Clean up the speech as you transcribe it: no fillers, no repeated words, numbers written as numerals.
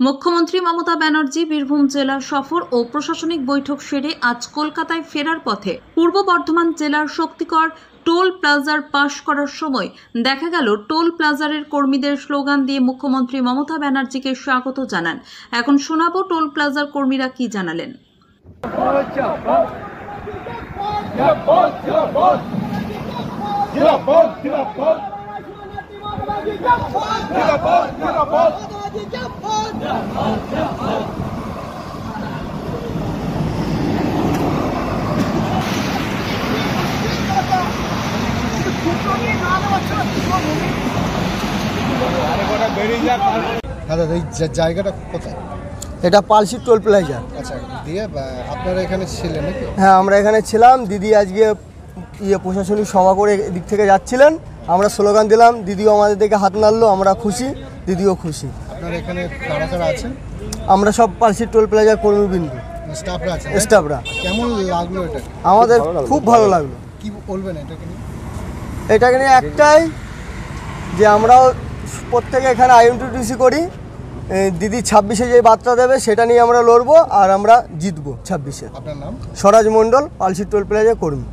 মুখ্যমন্ত্রী মমতা ব্যানার্জি বীরভূম জেলা সফর ও প্রশাসনিক বৈঠক সেরে আজ কলকাতায় ফেরার পথে পূর্ব বর্ধমান জেলার শক্তিকর টোল প্লাজার পাশ করার সময় দেখা গেল টোল প্লাজারের কর্মীদের স্লোগান দিয়ে মুখ্যমন্ত্রী মমতা ব্যানার্জিকে স্বাগত জানান। এখন শোনাবো টোল প্লাজার কর্মীরা কি জানালেন। এই জায়গাটা কোথায়? এটা পালসি টোল প্লাজা। আচ্ছা, দিয়ে আপনারা এখানে ছিলেন নাকি? হ্যাঁ, আমরা এখানে ছিলাম। দিদি আজকে প্রশাসনিক সভা করে এদিক থেকে যাচ্ছিলেন, আমরা স্লোগান দিলাম, দিদিও আমাদের দিকে হাত নাড়লো, আমরা খুশি, দিদিও খুশি। আপনারা এখানে কারা কারা আছেন? আমরা সব পালসি টোল প্লাজার কর্মীবৃন্দ, স্টাফরা আছেন? স্টাফরা। কেমন লাগলো এটা? আমাদের খুব ভালো লাগলো। কি বলবেন এটাকে নিয়ে? এটাকে নিয়ে একটাই যে আমরাও প্রত্যেকে এখানে আইএনটিটিসি করি, দিদি 26-এ যে বার্তা দেবে সেটা নিয়ে আমরা লড়বো আর আমরা জিতবো 26-এ। আপনার নাম? স্বরাজ মণ্ডল, পালসি টোল প্লাজা কর্মী।